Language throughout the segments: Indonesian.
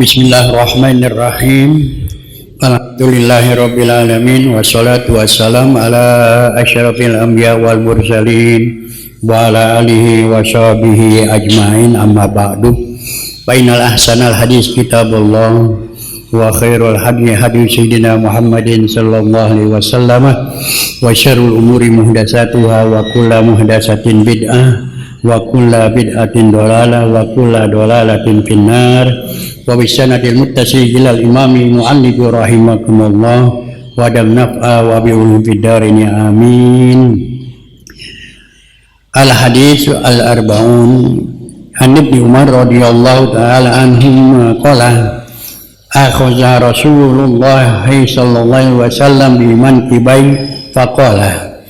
Bismillahirrahmanirrahim. Alhamdulillahirabbil alamin wassalatu wassalamu ala asyrafil anbiya wal mursalin wa ala alihi wa sahbihi ajmain, amma ba'du. Fa innal ahsanal hadis kitabullah wa khairul hadi hadi sayyidina Muhammadin sallallahu alaihi wasallam wa syarrul umuri muhdatsatuha wa kullu muhdatsatin bid'ah wa kullu bid'atin dhalalah wa kullu dhalalatin finnar. Wa bisanadil muttasi ilal imami mu'allif rahimakumullah wa dam naf'a wa bi'ulum fid-darini amin. Al hadis al arba'un an Ibnu Umar radhiyallahu ta'ala anhum qala akhadha Rasulullah sallallahu alaihi wasallam bi mankibai faqala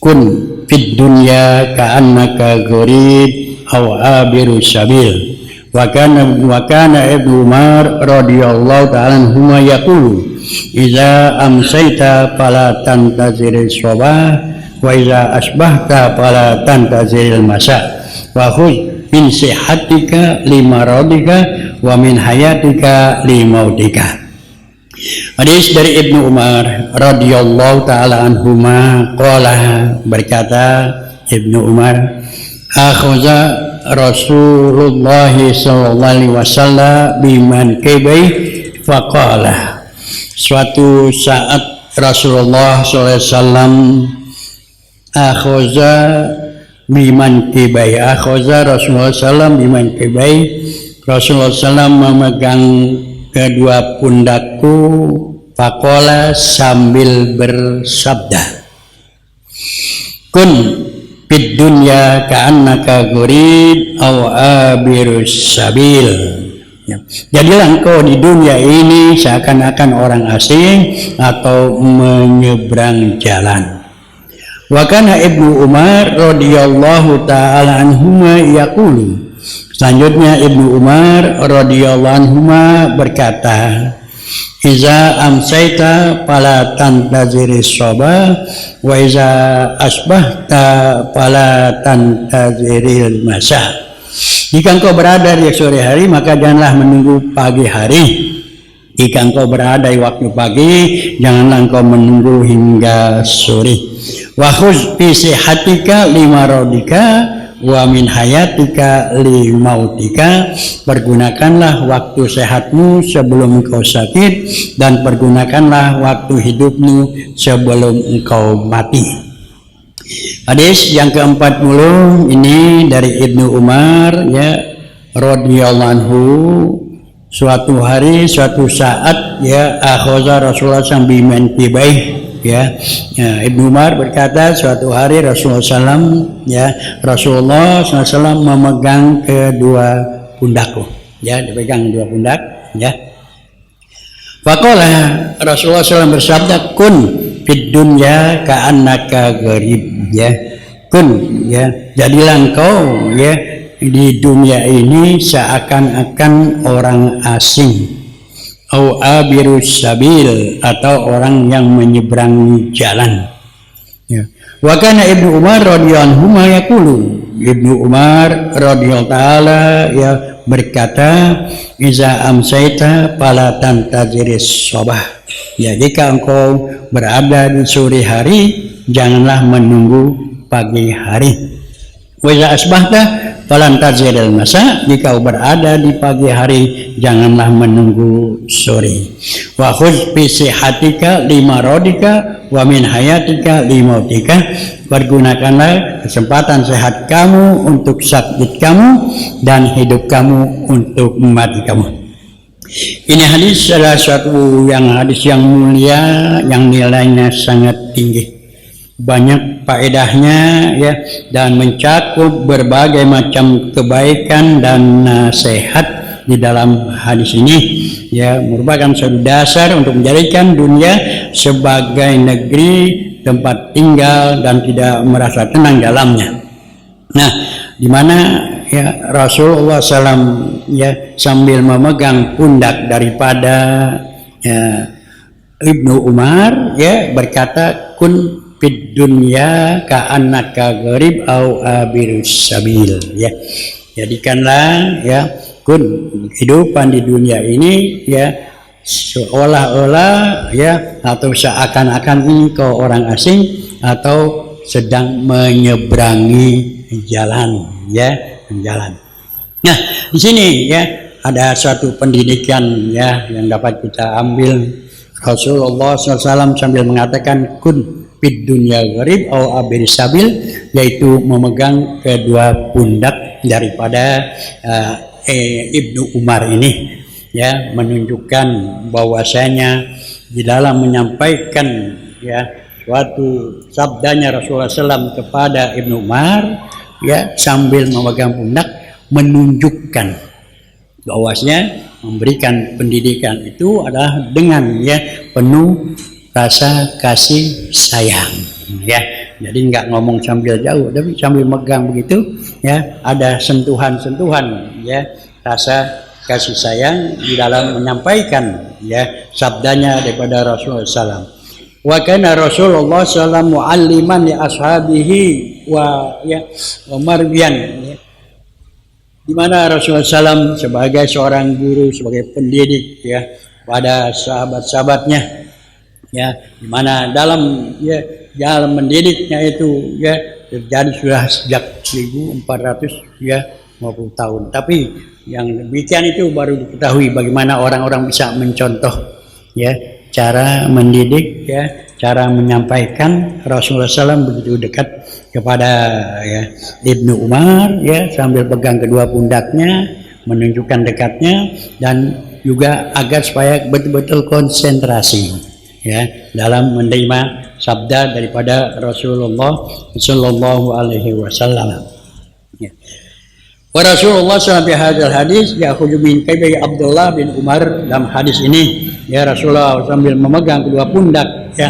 kun fid dunya ka'annaka gharib aw abiru sabil. Wa kana Ibnu Umar radhiyallahu ta'ala anhuma yaqulu idza amsayta fala tantazir as-sabah wa idza asbahta fala tantazir al-masa wa khudh min sihhatika limaradika wa min hayatika limautika. Hadis dari Ibnu Umar radhiyallahu ta'ala anhuma qala, berkata Ibnu Umar, akhadha Rasulullah sallallahu alaihi wasallam biman kibai faqala, suatu saat Rasulullah sallallahu alaihi wasallam akhadha biman kibai, akhadha Rasulullah sallallahu biman kibai, Rasulullah sallallahu memegang kedua pundakku, faqala, sambil bersabda, kun fid dunya ka'annaka gharib aw abirus sabil. Jadilah engkau di dunia ini seakan-akan orang asing atau menyeberang jalan. Wa kana Ibnu Umar radhiyallahu ta'ala anhuma yaqulu, selanjutnya Ibnu Umar radhiyallahu anhuma berkata, iza amsayta fala tantaziris sabah wa iza asbahta fala tantaziril masa. Jika engkau berada di sore hari maka janganlah menunggu pagi hari. Jika engkau berada di waktu pagi janganlah engkau menunggu hingga sore. Wa khudh fi sihhatika limaradika wa min hayatika li mautika. Pergunakanlah waktu sehatmu sebelum engkau sakit dan pergunakanlah waktu hidupmu sebelum engkau mati. Hadis yang ke-40 ini dari Ibnu Umar ya radhiyallahu anhu. Suatu hari, suatu saat ya akhadha Rasulullah sambil tibai. Ya, Ibnu Umar berkata suatu hari Rasulullah SAW memegang kedua pundakku, ya, dipegang dua pundak, ya. Faqala, Rasulullah SAW bersabda, kun fid dunya ka'annaka gharib, ya, kun, ya, jadilah engkau, ya, di dunia ini seakan-akan orang asing, au abirus sabil, atau orang yang menyeberang jalan. Ya. Wa kana Ibnu Umar radhiyallahu anhu yaqulu, Ibnu Umar radhiyallahu taala ya berkata, iza amsayta fala tantaziris sabah. Ya, jika engkau berada di sore hari janganlah menunggu pagi hari. Wa iza asbahta falantaziril masa, jika berada di pagi hari janganlah menunggu sore. Wa khudh fi sihhatika limaradika wa min hayatika limautika. Pergunakanlah kesempatan sehat kamu untuk sakit kamu dan hidup kamu untuk mati kamu. Ini hadis adalah suatu hadis yang mulia, yang nilainya sangat tinggi, banyak faedahnya, ya, dan mencakup berbagai macam kebaikan dan nasihat di dalam hadis ini, ya, merupakan suatu dasar untuk menjadikan dunia sebagai negeri tempat tinggal dan tidak merasa tenang dalamnya. Nah, di mana ya Rasulullah SAW ya sambil memegang pundak daripada ya, Ibnu Umar, ya, berkata, kun fid dunya ka'annaka gharib au abirus sabil, ya. Jadikanlah ya kun, kehidupan di dunia ini ya seolah-olah ya atau seakan-akan engkau orang asing atau sedang menyeberangi jalan ya, jalan. Nah, di sini ya ada suatu pendidikan ya yang dapat kita ambil. Rasulullah SAW sambil mengatakan kun fid dunya gharib au abir sabil, yaitu memegang kedua pundak daripada Ibnu Umar ini ya, menunjukkan bahwasanya di dalam menyampaikan ya suatu sabdanya Rasulullah SAW kepada Ibnu Umar ya sambil memegang pundak, menunjukkan bahwasanya memberikan pendidikan itu adalah dengan ya penuh rasa kasih sayang ya. Jadi nggak ngomong sambil jauh, tapi sambil megang begitu ya, ada sentuhan-sentuhan ya rasa kasih sayang di dalam menyampaikan ya sabdanya daripada Rasulullah SAW. Wa kana Rasulullah SAW mu'alliman li ashabihi wa marbiyan ya. Di mana Rasulullah SAW sebagai seorang guru, sebagai pendidik ya pada sahabat-sahabatnya ya, di mana dalam mendidiknya itu ya terjadi sudah sejak 1400 ya 50 tahun. Tapi yang demikian itu baru diketahui bagaimana orang-orang bisa mencontoh ya cara mendidik ya, cara menyampaikan. Rasulullah SAW begitu dekat kepada ya Ibnu Umar ya sambil pegang kedua pundaknya, menunjukkan dekatnya dan juga agar supaya betul-betul konsentrasi ya dalam menerima sabda daripada Rasulullah Sallallahu Alaihi Wasallam. Ya. Wa Rasulullah SAW hadzal hadis ya'khudhu min kaibi Abdullah bin Umar. Dalam hadis ini ya Rasulullah sambil memegang kedua pundak ya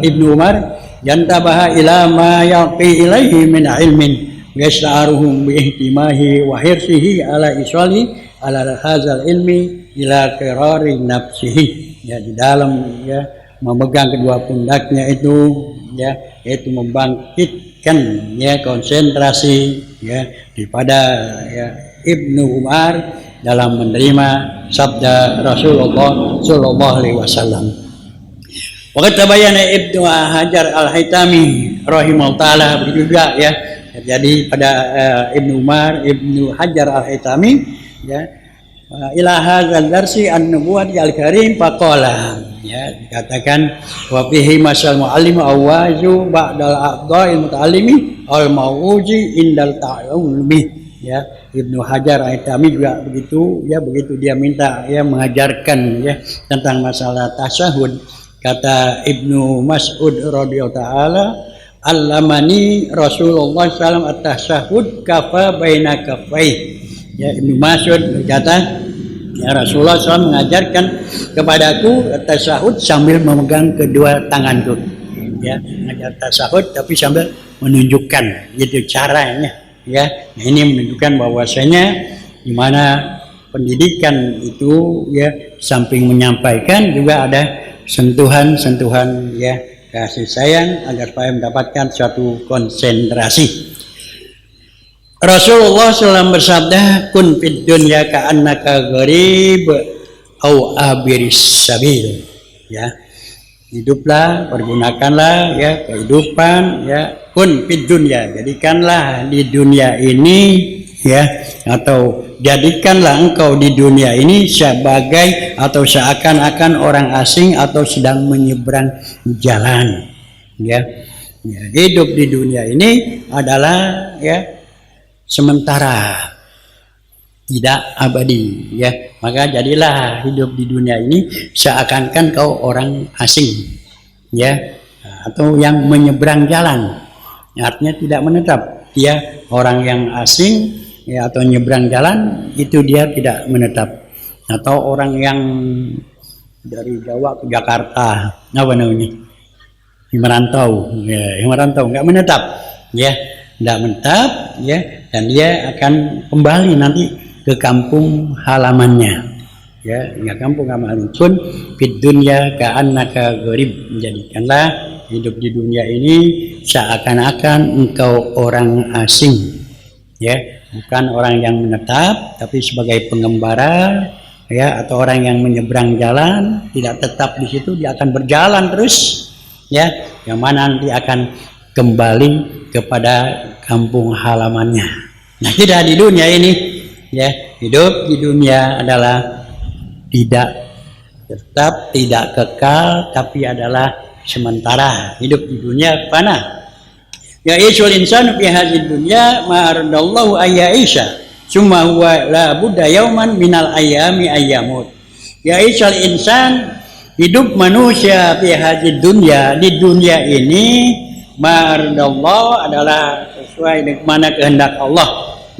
Ibnu Umar, yantabaha ila ma yaqi ilaihi min ilmin yasta'aruhum bi ihtimahi wa hirsihi ala iswali ala hadzal ilmi ila qirari nafsihi. Ya di dalam ya memegang kedua pundaknya itu ya yaitu membangkitkan ya konsentrasi ya daripada ya Ibnu Umar dalam menerima sabda Rasulullah Sallallahu Alaihi Wasallam. Waqad tabayyana Ibnu Hajar Al-Haytami rahimahullah taala, begitu juga ya terjadi pada Ibnu Umar, Ibnu Hajar Al-Haytami ya ila hadzal darsi an-nubuwwati al-karim faqala ya dikatakan wa fihi masal muallim awazu ba'dal a'dha'il muta'allimi al mauji indal ta'allumi ya. Ibnu Hajar Al-Haytami juga begitu ya, begitu dia minta ya mengajarkan ya tentang masalah tasyahud, kata Ibnu Mas'ud radhiyallahu taala, allamani Rasulullah SAW at-tasyahud kafa baina kafai. Ya, Ibnu Mas'ud berkata ya Rasulullah SAW mengajarkan kepadaku tasyahud sambil memegang kedua tanganku ya, mengajar tasyahud tapi sambil menunjukkan gitu caranya ya. Nah, ini menunjukkan bahwasanya di mana pendidikan itu ya samping menyampaikan juga ada sentuhan-sentuhan ya kasih sayang agar supaya mendapatkan suatu konsentrasi. Rasulullah SAW bersabda, kun fid dunya ka'annaka gharib au abiris sabil. Ya, hiduplah, pergunakanlah ya kehidupan ya, kun fid dunya, jadikanlah di dunia ini ya, atau jadikanlah engkau di dunia ini sebagai atau seakan-akan orang asing atau sedang menyeberang jalan ya. Ya, hidup di dunia ini adalah ya sementara, tidak abadi ya. Maka jadilah hidup di dunia ini seakan-akan kau orang asing ya, atau yang menyeberang jalan. Artinya tidak menetap. Dia orang yang asing ya, atau menyeberang jalan itu dia tidak menetap. Atau orang yang dari Jawa ke Jakarta, apa namanya, merantau ya, merantau nggak menetap ya, tidak menetap ya, dan dia akan kembali nanti ke kampung halamannya ya, nggak kampung halaman pun. Fid dunya ka'annaka gharib, menjadikanlah hidup di dunia ini seakan-akan engkau orang asing ya. bukan orang yang menetap, tapi sebagai pengembara, ya, atau orang yang menyeberang jalan, tidak tetap di situ, dia akan berjalan terus, ya, yang mana nanti akan kembali kepada kampung halamannya. Nah, kita di dunia ini, ya, hidup di dunia adalah tidak tetap, tidak kekal, tapi adalah sementara. Hidup di dunia fana. Ya isul insanu fi hadzal dunya ma aradallahu ayyisha summa huwa la budda yauman minal ayami ayyamut. Ya isul insan, hidup manusia fi hadzal dunya, di dunia ini, ma aradallahu adalah sesuai dengan mana kehendak Allah,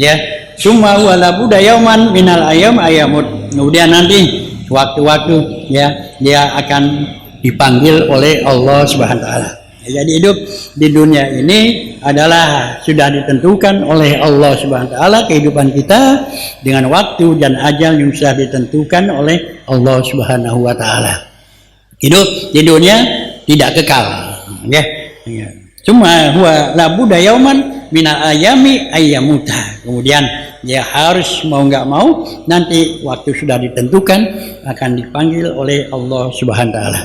ya. Summa huwa la budda yauman minal ayam ayyamut. Kemudian nanti waktu-waktu, ya, dia akan dipanggil oleh Allah Subhanahu wa taala. Jadi hidup di dunia ini adalah sudah ditentukan oleh Allah Subhanahu wa taala, kehidupan kita dengan waktu dan ajal yang sudah ditentukan oleh Allah Subhanahu wa taala. Hidup di dunia tidak kekal, ya. Cuma huwa la budda yauman minal ayami ayyamuta. Kemudian dia harus mau nggak mau nanti waktu sudah ditentukan akan dipanggil oleh Allah Subhanahu wa taala.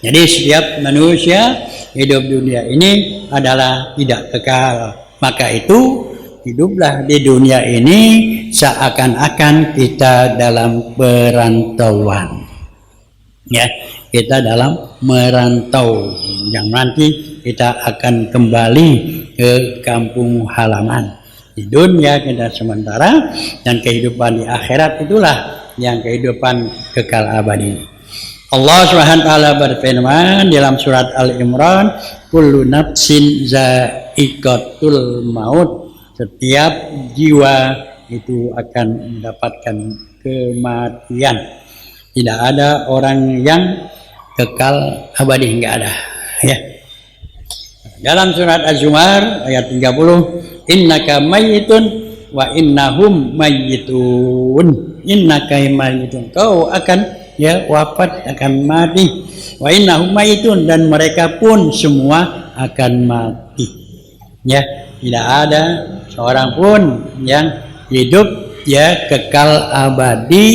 Jadi setiap manusia hidup dunia ini adalah tidak kekal. Maka itu hiduplah di dunia ini seakan-akan kita dalam perantauan. Ya, kita dalam merantau yang nanti kita akan kembali ke kampung halaman. Di dunia kita sementara, dan kehidupan di akhirat itulah yang kehidupan kekal abadi. Allah Subhanahu wa taala berfirman dalam surat Al-Imran, kullu nafsin za'iqatul maut. Setiap jiwa itu akan mendapatkan kematian. Tidak ada orang yang kekal abadi, enggak ada, ya. Dalam surat Az-Zumar ayat 30, innaka mayyitun wa innahum mayyitun. Innaka mayyitun, kau akan, ya, wafat, akan mati. Wa innahum mayyitun, dan mereka pun semua akan mati. Ya, tidak ada seorang pun yang hidup, ya, kekal abadi.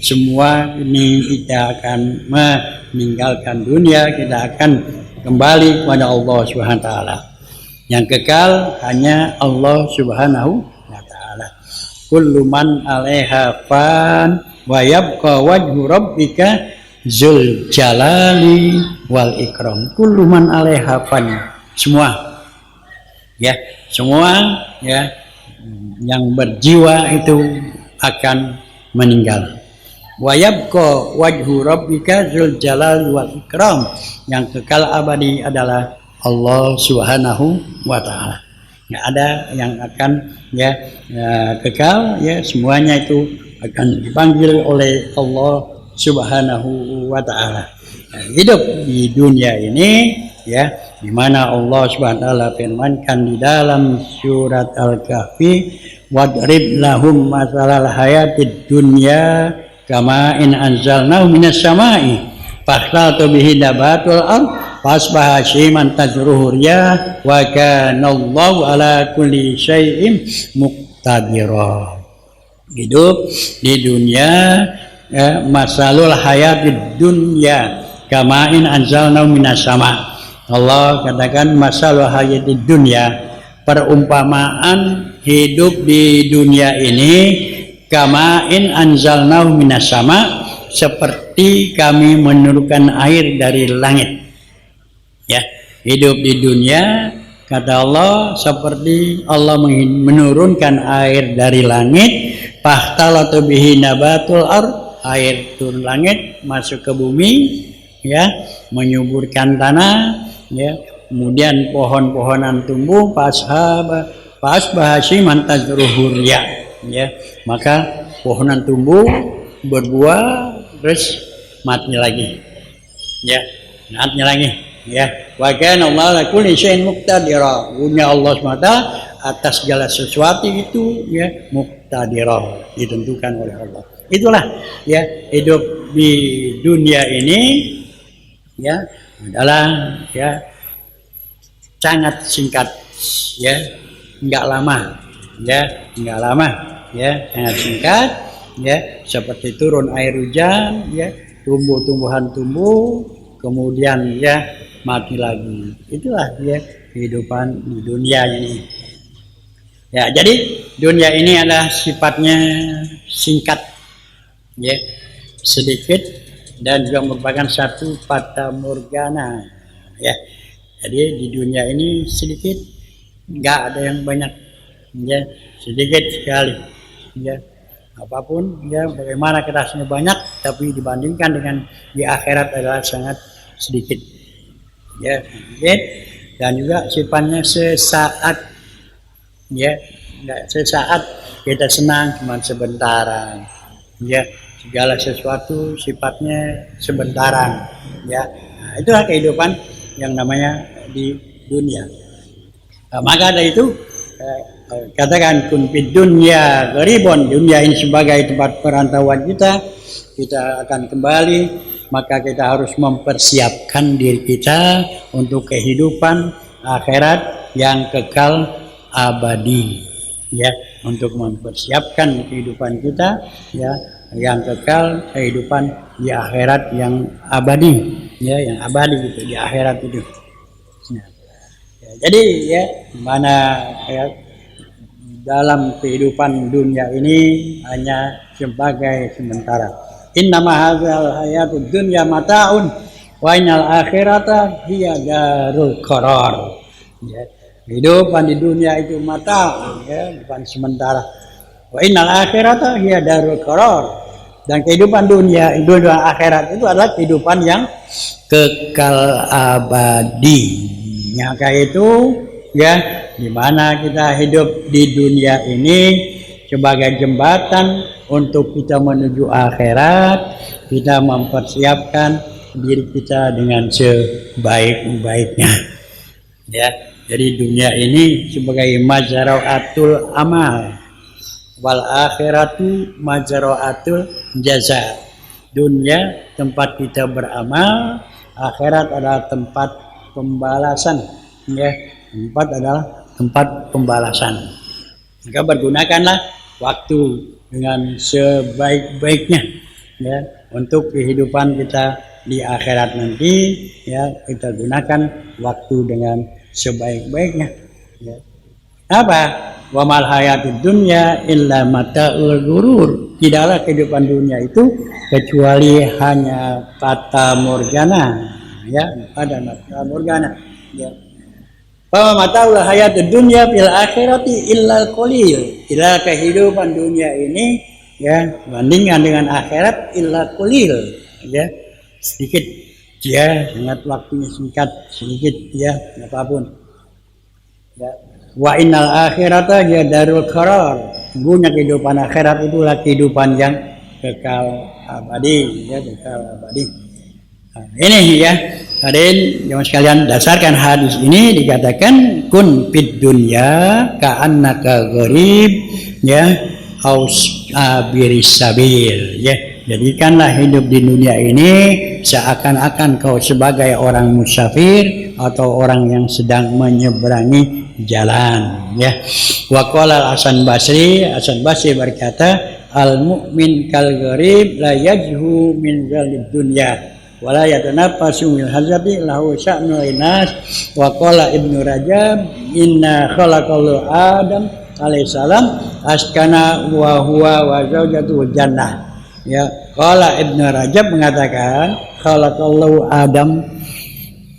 Semua ini kita akan meninggalkan dunia, kita akan kembali kepada Allah Subhanahu wa taala. Yang kekal hanya Allah Subhanahu wa taala. Kullu man 'alaiha fan wa yabqa wajhu rabbika dzul jalali wal ikram. Kullu man 'alaiha fan. Semua, ya, semua, ya, yang berjiwa itu akan meninggal. Wa yabqa wajhu rabbika dzul jalali wal ikram. Yang kekal abadi adalah Allah Subhanahu wa taala. Enggak ada yang akan, ya, kekal, ya, semuanya itu akan dipanggil oleh Allah Subhanahu wa taala. Hidup di dunia ini, ya, di mana Allah Subhanahu wa taala firmankan di dalam surat Al-Kahfi, wadrib lahum masalal hayatid dunya kama in anzalnahu minas sama'i fakhlatu bihi nabatul ard fasbaha hashiman tazruhu riyah wa kana Allahu ala kulli syai'in muqtadira. Hidup di dunia, ya, masalul hayatid dunya kama in anzalnahu minas sama'. Allah katakan masalul hayatid dunya, perumpamaan hidup di dunia ini, kama in anzalnahu minas sama', seperti kami menurunkan air dari langit. Ya, hidup di dunia, kata Allah, seperti Allah menurunkan air dari langit. Fahtalatu bihi nabatul ard, air turun langit masuk ke bumi, ya, menyuburkan tanah, ya, kemudian pohon-pohonan tumbuh, pasbah hashiman tazruhu riyah, ya, maka pohonan tumbuh, berbuah, terus mati lagi, ya, mati lagi, ya. Wa kana Allahu ala kulli syai'in muqtadira. Punya Allah SWT atas segala sesuatu itu, ya, muqtadira, ditentukan oleh Allah. Itulah, ya, hidup di dunia ini, ya, adalah, ya, sangat singkat, ya, enggak lama, ya, nggak lama, ya, sangat singkat, ya, seperti turun air hujan, ya, tumbuh-tumbuhan tumbuh, kemudian ya mati lagi. Itulah ya kehidupan di dunia ini. Ya, jadi dunia ini adalah sifatnya singkat, ya, sedikit, dan juga merupakan satu fata morgana, ya. Jadi di dunia ini sedikit, nggak ada yang banyak, ya, sedikit sekali, ya. Apapun, ya, bagaimana kerasnya banyak, tapi dibandingkan dengan di akhirat adalah sangat sedikit, ya, sedikit, dan juga sifatnya sesaat, ya, nggak sesaat, kita senang cuma sebentaran, ya, segala sesuatu sifatnya sebentaran, ya. Nah, itulah kehidupan yang namanya di dunia. Nah, maka dari itu katakan kun fid dunya gharibun, dunia ini sebagai tempat perantauan kita akan kembali, maka kita harus mempersiapkan diri kita untuk kehidupan akhirat yang kekal abadi, ya, untuk mempersiapkan kehidupan kita, ya, yang kekal, kehidupan di akhirat yang abadi, ya, yang abadi gitu di akhirat itu. Nah, ya, jadi ya mana ya, dalam kehidupan dunia ini hanya sebagai sementara. Innama hadzal hayatud dunya mata'un wa innal akhirata hiya darul qarar. Ya, kehidupan di dunia itu mata, ya, bukan sementara. Wa innal akhirata hiya darul qarar. Dan kehidupan dunia akhirat itu adalah kehidupan yang kekal abadi. Maka itu, ya, di mana kita hidup di dunia ini sebagai jembatan untuk kita menuju akhirat, kita mempersiapkan diri kita dengan sebaik-baiknya, ya. Jadi dunia ini sebagai majra'atul amal, wal akhiratu majra'atul jaza. Dunia tempat kita beramal, akhirat adalah tempat pembalasan, ya. Tempat adalah tempat pembalasan. Maka bergunakanlah waktu dengan sebaik-baiknya, ya, untuk kehidupan kita di akhirat nanti, ya, kita gunakan waktu dengan sebaik-baiknya, ya. Apa? Wa mal hayatud dunya illa mata'ul ghurur. Tidaklah kehidupan dunia itu kecuali hanya fata morgana, ya, ada fata morgana, ya. Bahwa mata'ul hayatud dunya fil akhirati illa qalil. Tidak kehidupan dunia ini, ya, bandingkan dengan akhirat illa qalil, ya, sedikit, ya, sangat waktunya singkat, sedikit, ya, apapun, ya. Wa innal akhirata hiya darul qarar. Sungguhnya kehidupan akhirat itulah kehidupan yang kekal abadi, ya, kekal abadi. Nah, ini, ya, hadirin jemaah sekalian, dasarkan hadis ini dikatakan kun fid dunya ka'annaka gharib, ya, aus abiris sabil, ya. Jadikanlah hidup di dunia ini seakan-akan kau sebagai orang musafir atau orang yang sedang menyeberangi jalan, ya. Wa qala Hasan Basri berkata, al mu'min kal gharib la yajhu min zalid dunya wala yatanaffasu min hazati lahu sya'nu inas. Wa qala Ibnu Rajab inna khalaqallahu Adam alaihi salam askana wa huwa wa zaujatuhu jannah, ya. Qala Ibnu Rajab mengatakan khalaqallahu Adam,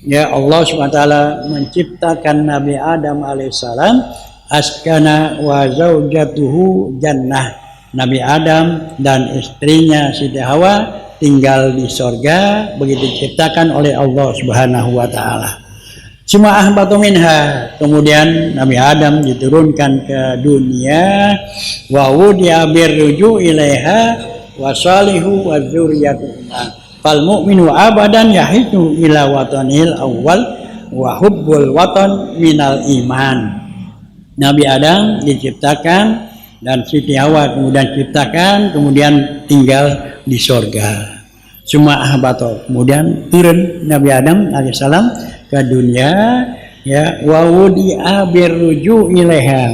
ya, Allah SWT menciptakan Nabi Adam alaihissalam, askana wa zaujatuhu jannah. Nabi Adam dan istrinya Siti Hawa tinggal di sorga, begitu diciptakan oleh Allah Subhanahu wa taala. Cuma ahbatu minha, kemudian Nabi Adam diturunkan ke dunia, wa wudi'a birruju ilaiha wa salihu wa dzurriyyatuha. Fal mu'minu abadan yahitu ila watanil awal wa hubbul watan minal iman. Nabi Adam diciptakan dan Siti Hawa kemudian diciptakan, kemudian tinggal di sorga. Cuma ahbato, kemudian turun Nabi Adam alaihissalam ke dunia, ya, wa wudi'a birruju ilaiha,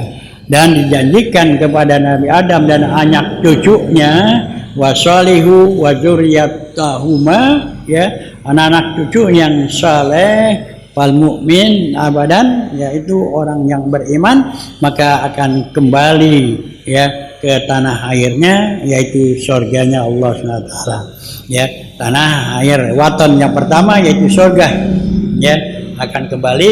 dan dijanjikan kepada Nabi Adam dan anak cucunya wasalihu wa dzurriyyatahuma, ya, anak-anak cucu yang saleh fal mukmin abadan, yaitu orang yang beriman maka akan kembali, ya, ke tanah airnya, yaitu surganya Allah SWT, ya, tanah air waton yang pertama yaitu surga, ya, akan kembali,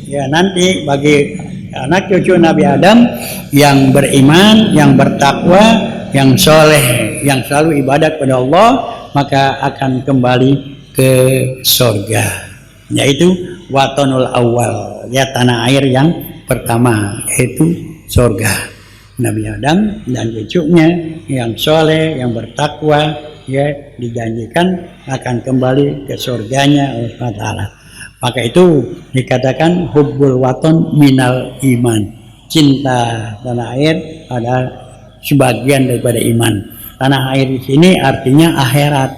ya, nanti bagi anak cucu Nabi Adam yang beriman, yang bertakwa, yang soleh, yang selalu ibadat kepada Allah, maka akan kembali ke surga, yaitu watonul awal, ya, tanah air yang pertama, yaitu surga. Nabi Adam dan cucunya yang soleh, yang bertakwa, ya, dijanjikan akan kembali ke surganya Allah SWT. Maka itu dikatakan hubbul waton minal iman, cinta tanah air adalah sebagian daripada iman. Tanah air di sini artinya akhirat,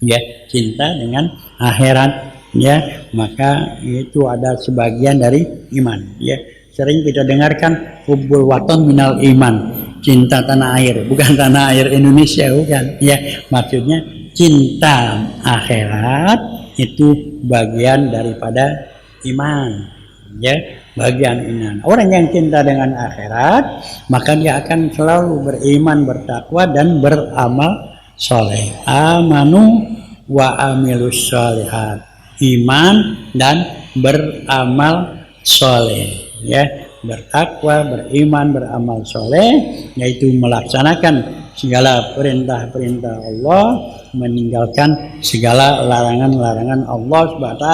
ya, cinta dengan akhirat, ya, maka itu ada sebagian dari iman, ya. Sering kita dengarkan hubbul waton minal iman, cinta tanah air, bukan tanah air Indonesia, bukan, ya, maksudnya cinta akhirat itu bagian daripada iman, ya, bagian iman. Orang yang cinta dengan akhirat maka dia akan selalu beriman, bertakwa dan beramal soleh. Amanu wa amilus sholihat, iman dan beramal soleh, ya, bertakwa, beriman, beramal soleh, yaitu melaksanakan segala perintah-perintah Allah, meninggalkan segala larangan-larangan Allah SWT.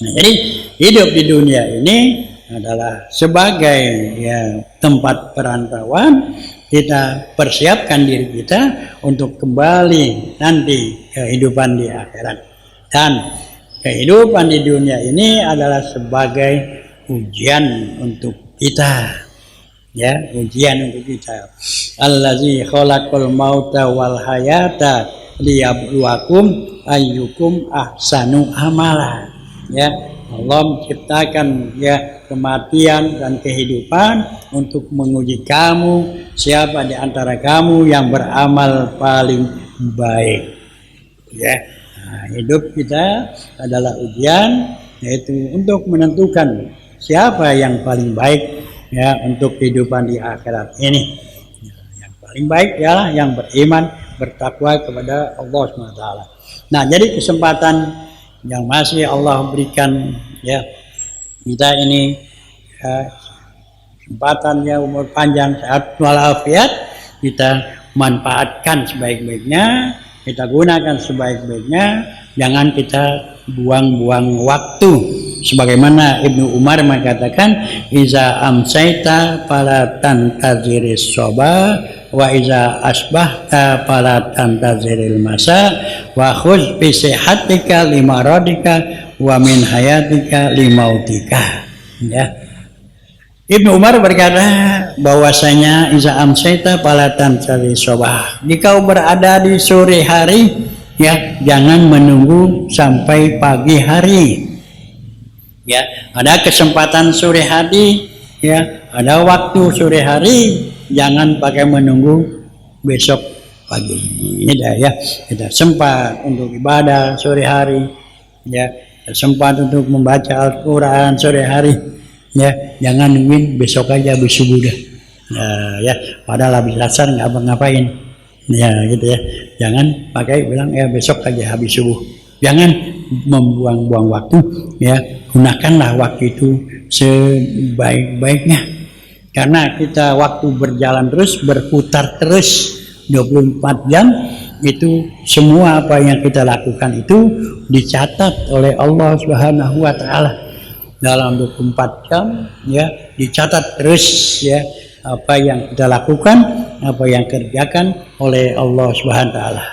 Nah, jadi hidup di dunia ini adalah sebagai, ya, tempat perantauan. Kita persiapkan diri kita untuk kembali nanti kehidupan di akhirat, dan kehidupan di dunia ini adalah sebagai ujian untuk kita, ya, ujian untuk kita. Allazi khalaqal mauta wal hayata liyabluwakum ayyukum ahsanu amala, ya, Allah menciptakan, ya, kematian dan kehidupan untuk menguji kamu, siapa di antara kamu yang beramal paling baik, ya. Nah, hidup kita adalah ujian, yaitu untuk menentukan siapa yang paling baik, ya, untuk kehidupan di akhirat ini. Yang paling baik ialah yang beriman, bertakwa kepada Allah SWT. Nah, jadi kesempatan yang masih Allah berikan, ya, kita ini, ya, kesempatannya umur panjang, sehat walafiat, kita manfaatkan sebaik-baiknya, kita gunakan sebaik-baiknya, jangan kita buang-buang waktu. Sebagaimana Ibnu Umar mengatakan, iza amsaita fala tantaziris soba, wa iza asbahta fala tantaziril masa, wa khuz bi sihatika limaradika wa min hayatika limautika, ya. Ibnu Umar berkata bahwasanya iza amsaita fala tantaziris soba, jika berada di sore hari, ya, jangan menunggu sampai pagi hari. Ya, ada kesempatan sore hari, ya, ada waktu sore hari, jangan pakai menunggu besok pagi. Ya, kita sempat untuk ibadah sore hari, ya, sempat untuk membaca Al-Quran sore hari, ya, jangan nungguin besok aja habis subuh dah. Ya, padahal habis asar nggak ngapain, ya, gitu, ya. Jangan pakai bilang, ya, besok aja habis subuh. Jangan membuang-buang waktu, ya. Gunakanlah waktu itu sebaik-baiknya, karena kita waktu berjalan terus, berputar terus 24 jam, itu semua apa yang kita lakukan itu dicatat oleh Allah Subhanahu wa taala dalam 24 jam, ya, dicatat terus, ya, apa yang kita lakukan, apa yang kerjakan oleh Allah Subhanahu wa taala,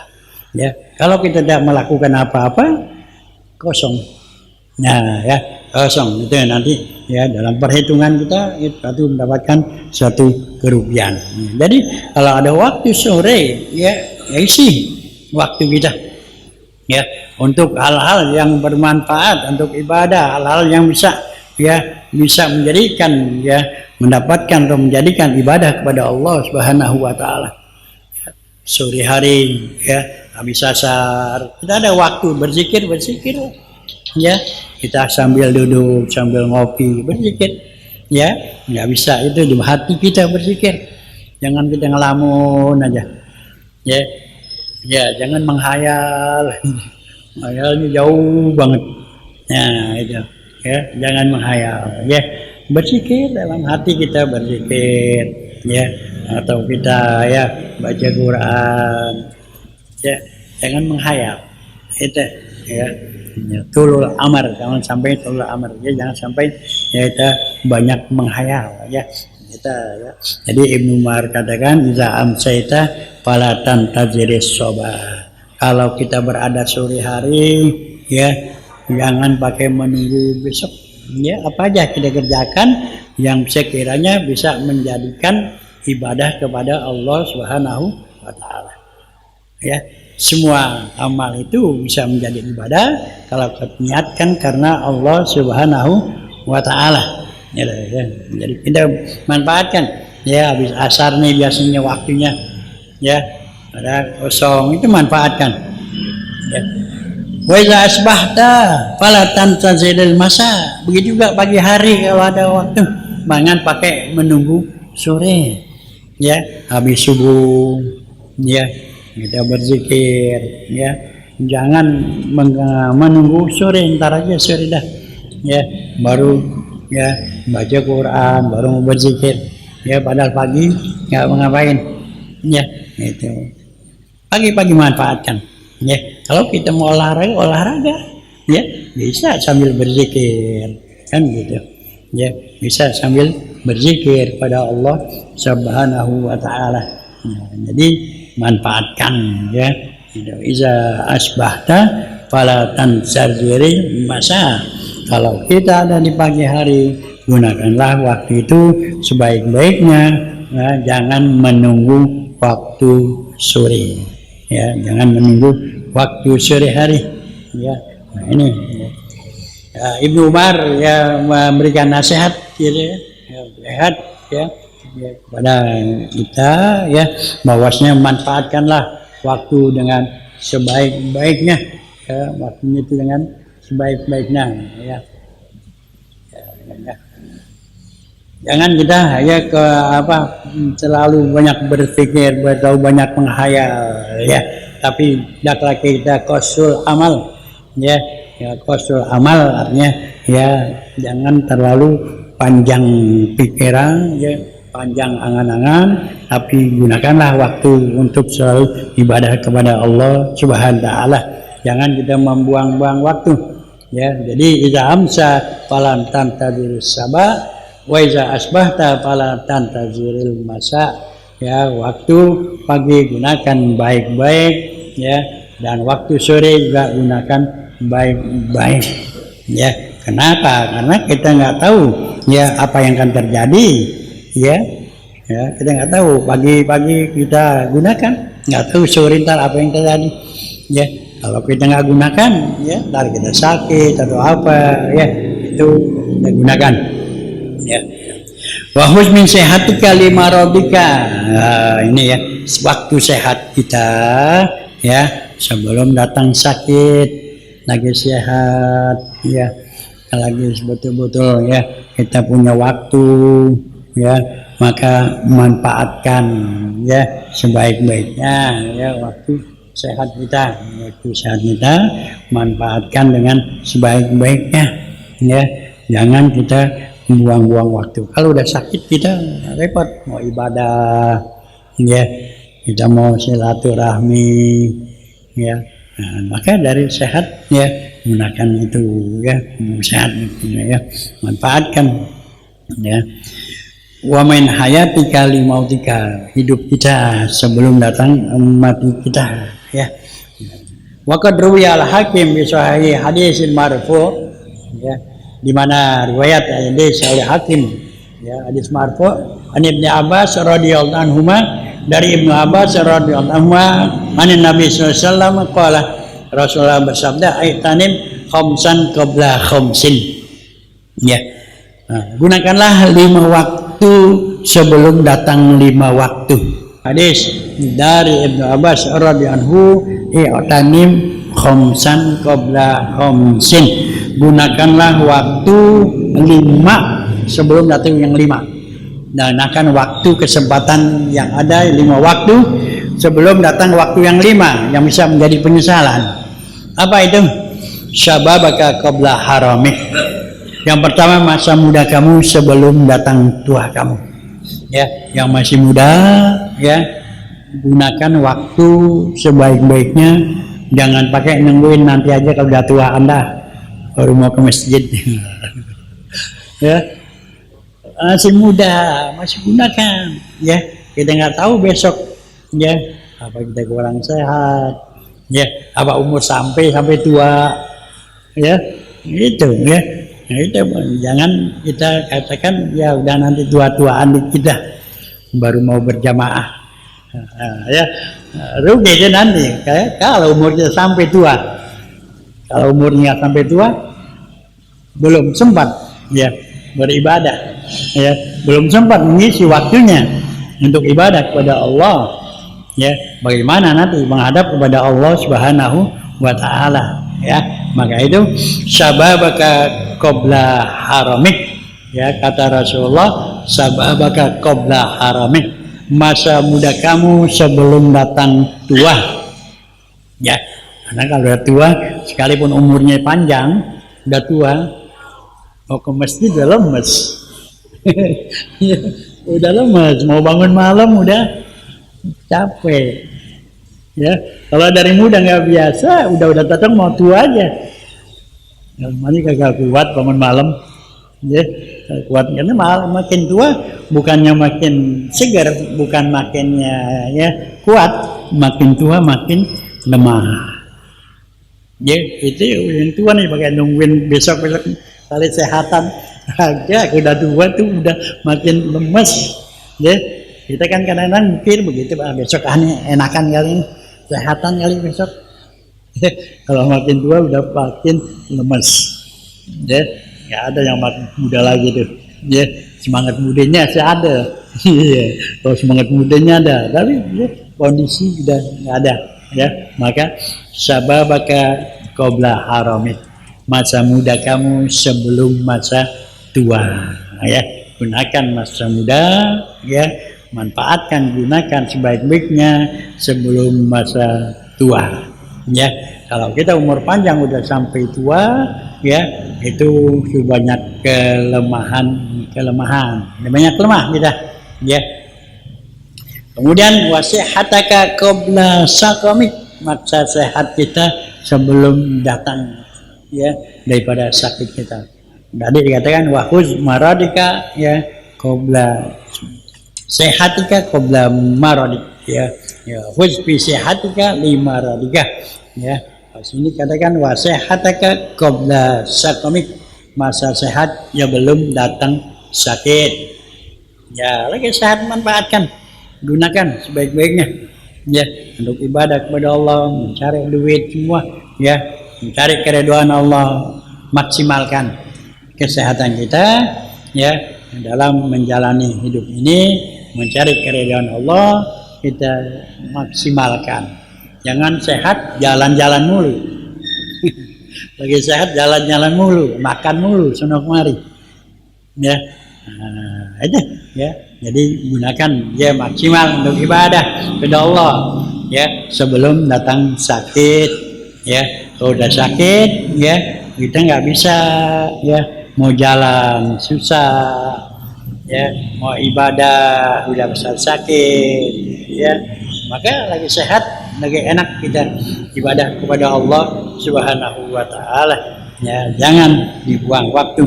ya. Kalau kita tidak melakukan apa-apa, kosong. Nah, ya, kosong itu, ya, nanti, ya, dalam perhitungan kita itu mendapatkan suatu kerugian. Jadi kalau ada waktu sore, ya, isi waktu kita, ya, untuk hal-hal yang bermanfaat, untuk ibadah, hal-hal yang bisa ya bisa menjadikan ya mendapatkan atau menjadikan ibadah kepada Allah Subhanahu wa taala. Sore hari ya habis asar kita ada waktu berzikir ya, kita sambil duduk sambil ngopi berzikir ya, nggak bisa itu di hati kita berzikir, jangan kita ngelamun aja ya jangan menghayal menghayalnya jauh banget, nah itu ya jangan menghayal ya, berzikir dalam hati kita berzikir ya, atau kita ya baca Quran ya, jangan menghayal itu ya, tulul amar, jangan sampai tulul amar ya, jangan sampai ya kita banyak menghayal ya kita ya. Jadi Ibnu Umar katakan iza amsaita fala tantaziris sabah, kalau kita berada sore hari ya jangan pakai menunggu besok ya, apa aja kita kerjakan yang sekiranya bisa menjadikan ibadah kepada Allah Subhanahu wa taala. Ya, semua amal itu bisa menjadi ibadah kalau kita niatkan karena Allah Subhanahu wa taala. Ya, jadi kita manfaatkan ya, habis asar nih biasanya waktunya ya ada kosong, itu manfaatkan ya. Wa iza asbahta fala tantazilil masa, begitu juga pagi hari kalau ada waktu jangan pakai menunggu sore ya, habis subuh ya kita berzikir ya, jangan menunggu sore, ntar aja sore dah ya baru ya baca Quran baru mau berzikir ya, padahal pagi nggak ngapain ya, itu pagi-pagi manfaatkan ya. Kalau kita mau olahraga ya bisa sambil berzikir kan gitu ya, bisa sambil berzikir pada Allah Subhanahu wa taala. Nah, jadi manfaatkan ya. Iza asbahta fala tansarjiri masa, kalau kita ada di pagi hari gunakanlah waktu itu sebaik-baiknya ya, jangan menunggu waktu sore ya, jangan menunggu waktu sore hari ya. Nah, ini ya. Ibnu Umar ya memberikan nasihat gitu ya, nasihat ya kepada kita ya, bahwasanya manfaatkanlah waktu dengan sebaik-baiknya ya, waktunya itu dengan sebaik-baiknya ya. Jangan kita ya ke apa terlalu banyak berpikir, terlalu banyak menghayal ya, tapi hendaklah kita qasul amal ya. Ya, qasul amal artinya ya jangan terlalu panjang pikiran ya, panjang angan-angan, tapi gunakanlah waktu untuk selalu ibadah kepada Allah Subhanahu wa taala. Jangan kita membuang-buang waktu ya. Jadi iza amsa falan tantazirus sabah wa iza asbahta falan tantaziril masa ya, waktu pagi gunakan baik-baik ya, dan waktu sore juga gunakan baik-baik ya. Kenapa? Karena kita nggak tahu ya apa yang akan terjadi ya, kita nggak tahu. Pagi-pagi kita gunakan, nggak tahu sore ntar apa yang terjadi ya. Kalau kita nggak gunakan ya ntar kita sakit atau apa ya, itu kita gunakan ya. Wa huz min sehatika lima radika, ini ya waktu sehat kita ya, sebelum datang sakit, lagi sehat ya, lagi betul-betul ya kita punya waktu ya, maka manfaatkan ya sebaik-baiknya ya waktu sehat kita, manfaatkan dengan sebaik-baiknya ya, jangan kita buang-buang waktu. Kalau udah sakit kita repot, mau ibadah ya, kita mau silaturahmi ya. Nah, maka dari sehat ya gunakan itu ya, sehat ya, manfaatkan ya. Wa min hayatika li mautika, hidup kita sebelum datang mati kita ya. Wa qad ruwiya al-Hakim bi sahih hadisin marfu ya, di mana riwayat hadis oleh Hakim ya, hadis marfu an Ibnu Abbas radhiyallahu anhuma, dari Ibnu Abbas radhiyallahu anhu, an Nabi sallallahu alaihi wasallam qala, Rasulullah bersabda, aitanim khamsan qabla khamsin ya, Gunakanlah 5 waktu sebelum datang 5 waktu. Hadis dari Ibnu Abbas radhiyallahu anhu, i'tanim khamsan qabla khamsin. Gunakanlah waktu 5 sebelum datang yang 5. Dan akan waktu kesempatan yang ada 5 waktu sebelum datang waktu yang 5 yang bisa menjadi penyesalan. Apa itu? Syababaka qabla haramik. Yang pertama, masa muda kamu sebelum datang tua kamu. Ya, yang masih muda, ya, gunakan waktu sebaik-baiknya. Jangan pakai nungguin nanti aja kalau udah tua Anda baru mau ke masjid. Ya, masih muda, masih gunakan. Ya, kita nggak tahu besok, ya, apa kita kurang sehat, ya, apa umur sampai tua, ya, itu, ya. Nah, itu jangan kita katakan ya udah nanti tua-tuaan kita baru mau berjamaah, ya, rugi itu nanti. Kalau umurnya sampai tua, kalau umurnya sampai tua belum sempat, ya, beribadah, ya, belum sempat mengisi waktunya untuk ibadah kepada Allah, ya, bagaimana nanti menghadap kepada Allah Subhanahu wa Ta'ala, ya. Maka itu sababaka qabla haramik, ya, kata Rasulullah, sababaka qabla haramik, masa muda kamu sebelum datang tua, ya. Karena kalau udah tua, sekalipun umurnya panjang, udah tua, mau ke masjid udah lemes. Ya, udah lemes, mau bangun malam udah capek. Ya, kalau dari muda nggak biasa, udah datang mau tua aja. Ini kagak kuat bangun malam, ya, kuat karena makin tua bukannya makin segar, bukan makinnya, ya, kuat, makin tua makin lemah. Ya, itu yang tua nih pakai nungguin besok kali sehatan, agak udah tua tuh udah makin lemes. Ya, kita kan kadang-kadang mikir begitu, besok enakan kali ini. Sehatan kali besok. Kalau makin tua udah makin lemes. Ya, nggak ada yang makin muda lagi tuh. Ya, semangat mudanya sih ada. Kalau semangat mudanya ada, tapi ya, kondisi udah nggak ada. Ya, maka sababaka qabla haramik, masa muda kamu sebelum masa tua. Ya, gunakan masa muda, ya. Manfaatkan, gunakan sebaik-baiknya sebelum masa tua, ya. Kalau kita umur panjang udah sampai tua, ya, itu banyak kelemahan, banyak lemah kita, ya. Kemudian wasihataka qabla saqamik, masa sehat kita sebelum datang, ya, daripada sakit kita. Tadi dikatakan wahuz maradika, ya, qabla sehatika qabla maradik, ya, ya, huzbi sehatika lima radika, ya. Sini katakan wa sehataka qabla sakamik, masa sehat ya belum datang sakit, ya. Lagi sehat manfaatkan, gunakan sebaik-baiknya, ya, untuk ibadah kepada Allah, mencari duit semua, ya, mencari keridhaan Allah, maksimalkan kesehatan kita, ya, dalam menjalani hidup ini. Mencari keridhaan Allah kita maksimalkan. Jangan sehat jalan-jalan mulu. Lagi sehat jalan-jalan mulu, makan mulu sono kemari. Ya. Nah, itu, ya. Jadi gunakan, ya, maksimal untuk ibadah kepada Allah, ya, sebelum datang sakit, ya. Kalau udah sakit, ya, kita nggak bisa, ya, mau jalan susah, ya, mau ibadah udah besar sakit, ya, maka lagi sehat, lagi enak kita ibadah kepada Allah Subhanahu wa Ta'ala, ya. Jangan dibuang waktu.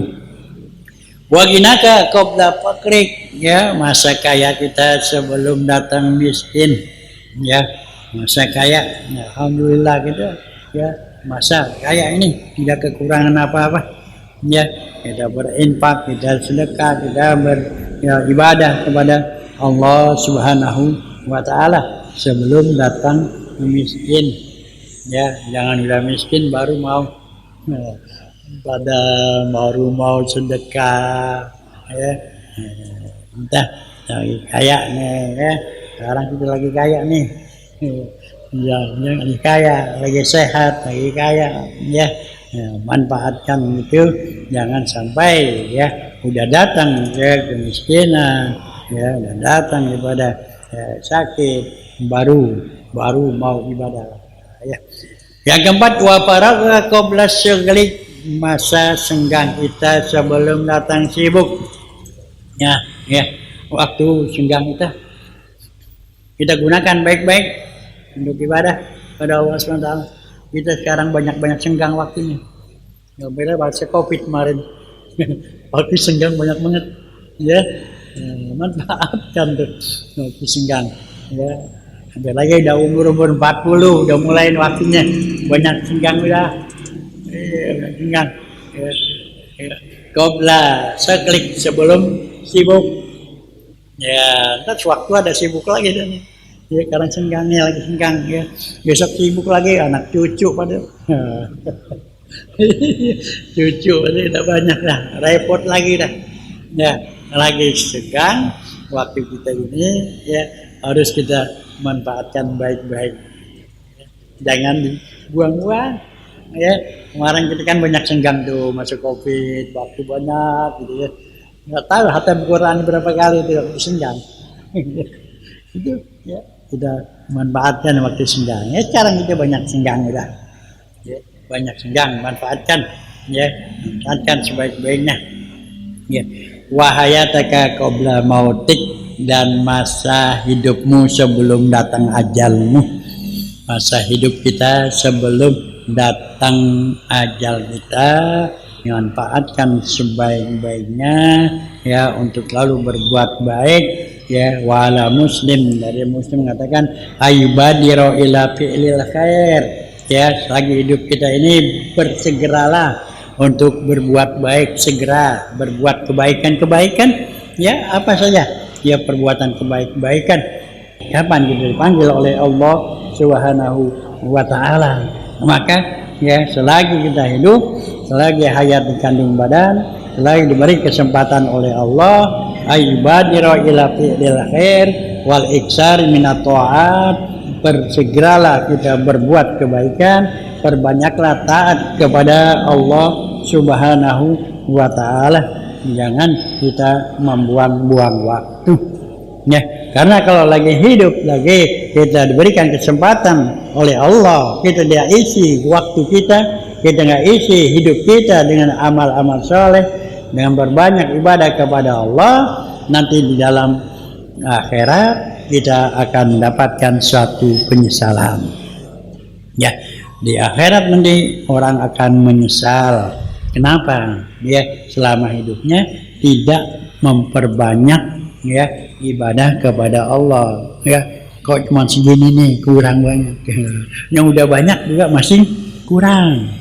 Waginaka qabla fakrik, ya, masa kaya kita sebelum datang miskin, ya, masa kaya, ya, alhamdulillah kita, ya, masa kaya ini tidak kekurangan apa-apa, ya. Kita berinfak, kita sedekah, kita beribadah kepada Allah Subhanahu wa Ta'ala sebelum datang miskin, ya. Jangan udah miskin baru mau pada mau sedekah ya. Entah lagi kaya nih ya, sekarang kita lagi kaya nih ya, lagi kaya, lagi sehat, lagi kaya ya. Ya, manfaatkan itu, jangan sampai ya udah datang ya kemiskinan ya, udah datang daripada sakit baru mau ibadah ya. Yang keempat, wa faragha qabla syughli, masa senggang kita sebelum datang sibuk ya, waktu senggang kita gunakan baik-baik untuk ibadah pada Allah SWT. Kita sekarang banyak senggang waktunya. Nggak beda bahasa COVID kemarin. Waktu senggang banyak banget. Ya, manfaatkan tuh waktu senggang. Ya, ada lagi udah umur 40, udah mulai waktunya banyak senggang udah. Senggang. Qabla seklik sebelum sibuk. Ya, ntar sewaktu ada sibuk lagi dan. Ya, sekarang senggangnya lagi senggang ya. Besok sibuk lagi anak cucu pada. Cucu pada udah banyak dah, repot lagi dah. Ya, lagi senggang waktu kita ini ya harus kita manfaatkan baik-baik. Jangan dibuang-buang. Ya, kemarin kita kan banyak senggang tuh masuk COVID, waktu banyak gitu ya. Nggak tahu hatam Quran berapa kali tidak senggang. Itu ya kita manfaatkan waktu senggang. Ya, sekarang kita banyak senggang udah. Ya, banyak senggang, manfaatkan ya, manfaatkan sebaik-baiknya. Ya. Wa hayataka qabla mautik, dan masa hidupmu sebelum datang ajalmu. Masa hidup kita sebelum datang ajal kita dimanfaatkan sebaik-baiknya ya untuk lalu berbuat baik ya. Wala muslim, dari muslim mengatakan ayyubadiru ila fi'lil khair ya, selagi hidup kita ini bersegeralah untuk berbuat baik, segera berbuat kebaikan ya, apa saja ya perbuatan kebaikan. Kapan kita dipanggil oleh Allah Subhanahu wa ta'ala, maka ya selagi kita hidup, selagi hayat di kandung badan, selagi diberi kesempatan oleh Allah, ayyubadiru ila fi'lil khair wal iksar minat ta'at, bersegeralah kita berbuat kebaikan, perbanyaklah taat kepada Allah Subhanahu wa ta'ala. Jangan kita membuang-buang waktu ya, karena kalau lagi hidup, lagi kita diberikan kesempatan oleh Allah, kita dia isi waktu kita nggak isi hidup kita dengan amal-amal soleh, dengan berbanyak ibadah kepada Allah, nanti di dalam akhirat kita akan mendapatkan suatu penyesalan ya. Di akhirat nanti orang akan menyesal. Kenapa? Dia selama hidupnya tidak memperbanyak ya ibadah kepada Allah ya. Kok cuma segini nih, kurang banyak. Yang udah banyak juga masih kurang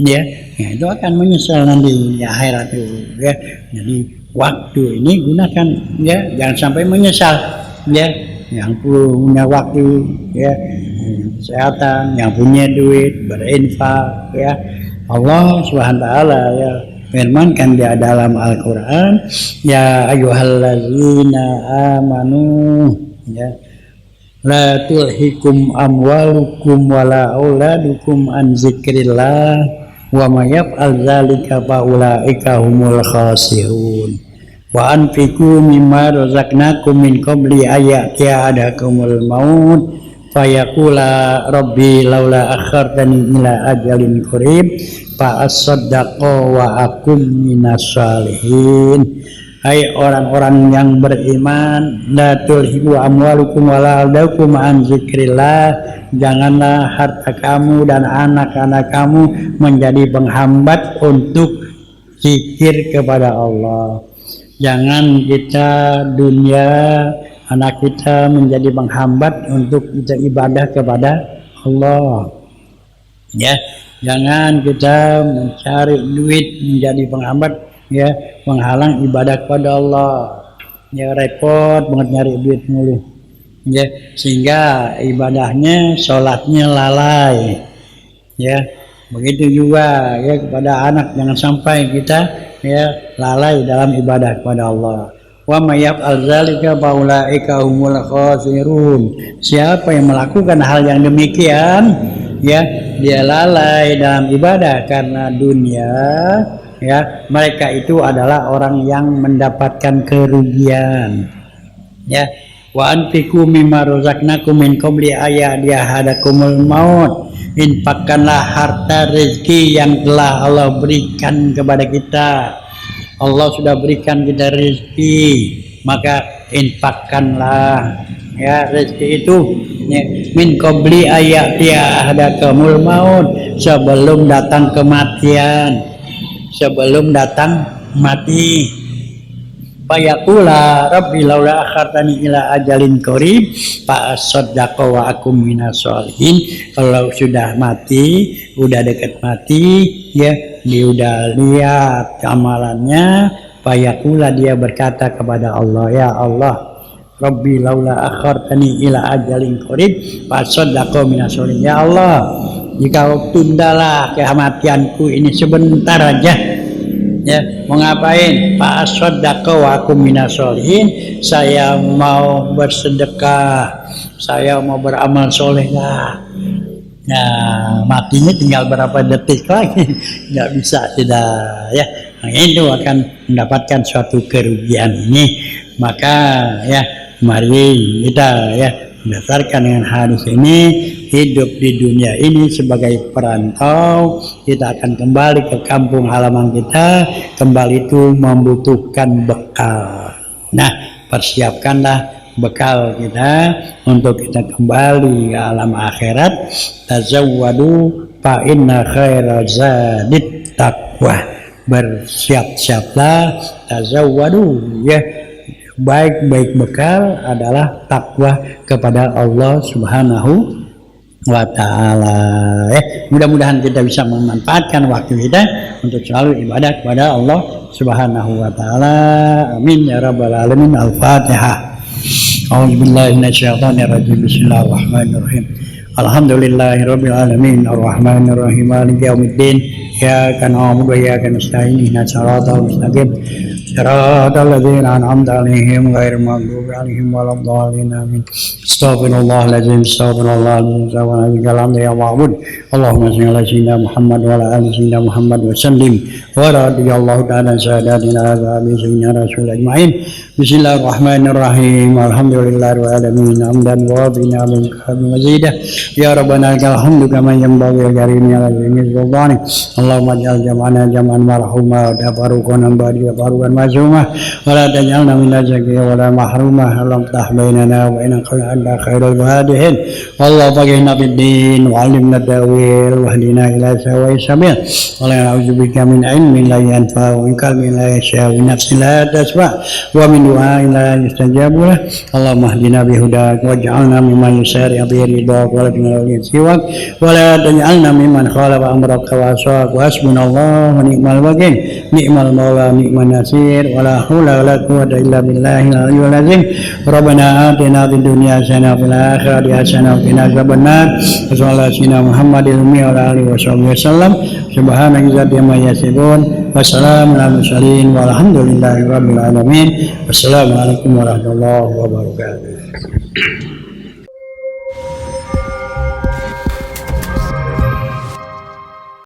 ya. Ya, itu akan menyesal nanti di akhirat itu ya. Jadi waktu ini gunakan ya, jangan sampai menyesal ya. Yang punya waktu ya, kesehatan, yang punya duit, berinfak ya. Allah Subhanahu wa ta'ala ya firmankan di dalam Al-Qur'an, ya ayyuhallazina amanu ya, la tulhikum amwalukum wala auladukum an zikrillah wa may yaf'al dzalika fa ulaika humul khasirun wa anfiqu mimma razaqnakum min qabli ayatiya adakumul maut fayaqula rabbi laula akhartani ila ajalin qarib fa asaddaqu wa akum minas salihin. Hai orang-orang yang beriman, la tulhiku amwalukum wala auladukum an zikrillah, janganlah harta kamu dan anak-anak kamu menjadi penghambat untuk zikir kepada Allah. Jangan kita dunia, anak kita menjadi penghambat untuk kita ibadah kepada Allah ya. Jangan kita mencari duit menjadi penghambat ya, menghalang ibadah kepada Allah ya. Repot banget nyari duit mulu ya, sehingga ibadahnya, sholatnya lalai ya. Begitu juga ya kepada anak, jangan sampai kita ya lalai dalam ibadah kepada Allah. Wa may yaf'al dzalika fa ulaika humul khasirun. Siapa yang melakukan hal yang demikian, ya dia lalai dalam ibadah karena dunia, ya mereka itu adalah orang yang mendapatkan kerugian. Ya, wa anfiqu mimma razaqnakum min qabli ayyahadakumul maut. Infakkanlah harta rezeki yang telah Allah berikan kepada kita. Allah sudah berikan kita rezeki, maka infakkanlah ya rezeki itu ya, min qabli ayyahadakumul maut, sebelum datang kematian, sebelum datang mati. Fayaqula rabbi laula akhartani ila ajalin qarib fa asaddaqa wa akum minas sholihin. Kalau sudah mati, udah dekat mati, ya dia udah lihat amalannya. Fayaqula, dia berkata kepada Allah, ya Allah, rabbi laula akhartani ila ajalin qarib fa asaddaqa minas sholihin. Ya Allah, jika kau tundalah kematianku ini sebentar aja, ya mau ngapain? Pak Aswadaka wa akum minas sholihin, saya mau bersedekah, saya mau beramal soleh lah. Nah matinya tinggal berapa detik lagi, nggak bisa sudah ya. Nah, itu akan mendapatkan suatu kerugian ini. Maka ya mari kita ya berdasarkan dengan hadis ini, hidup di dunia ini sebagai perantau, kita akan kembali ke kampung halaman kita. Kembali itu membutuhkan bekal. Nah, persiapkanlah bekal kita untuk kita kembali ke alam akhirat. Tazawwadu fa inna khairaz zadit taqwa. Bersiap-siaplah, tazawwadu ya. Baik-baik bekal adalah takwa kepada Allah Subhanahu wa ta'ala. Mudah-mudahan kita bisa memanfaatkan waktu kita untuk selalu ibadah kepada Allah Subhanahu wa ta'ala. Amin ya rabbal alamin. Al-Fatihah. A'udzubillahi minasyaitonirrajim. Bismillahirrahmanirrahim. Alhamdulillahirabbil alamin. Arrahmanirrahim. Maliki yaumiddin. Iyyaka na'budu wa iyyaka nasta'in. Ihdinas siratal mustaqim. صراط الذين أنعمت عليهم غير المغضوب عليهم ولا الضالين آمين. استغفر الله العظيم استغفر الله العظيم الحمد يا معبود. اللهم صل على سيدنا محمد وعلى آل سيدنا محمد وسلم ورضي الله تعالى عن ساداتنا وأصحاب سيدنا رسول أجمعين. بسم الله الرحمن الرحيم. الحمد لله رب العالمين حمدا وافيا مزيدا يا ربنا لك الحمد كما ينبغي لكريم على سلطانك. اللهم اجعل جمعنا جمعا مرحوما وتفرقنا بعد تفرقا معصوما ولا تجعلنا من الزكية ولا محروما. اللهم افتح بيننا وبين أنت خير الفاتحين. والله فقهنا في الدين وعلمنا التأويل واهدنا إلى سواء السبيل. ولا نعوذ بك من علم لا ينفع ومن قلب لا يشاء ونفس لا تشبع ومن دعاء لا يستجاب له. اللهم اهدنا بهداك واجعلنا ممن يسارع برضاك ولا تنال سواك ولا تجعلنا ممن خالف أمرك وعصاك. وحسبنا الله ونعم الوكيل نعم المولى نعم النصير ولا حول ولا قوة إلا بالله العلي العظيم. ربنا آتنا في الدنيا حسنة وفي الآخرة حسنة وقنا عذاب النار. وصلى الله على سيدنا محمد وعلى آله وصحبه وسلم. سبحانك عما يصفون وسلام على المرسلين والحمد لله رب العالمين. Wassalamualaikum warahmatullahi wabarakatuh.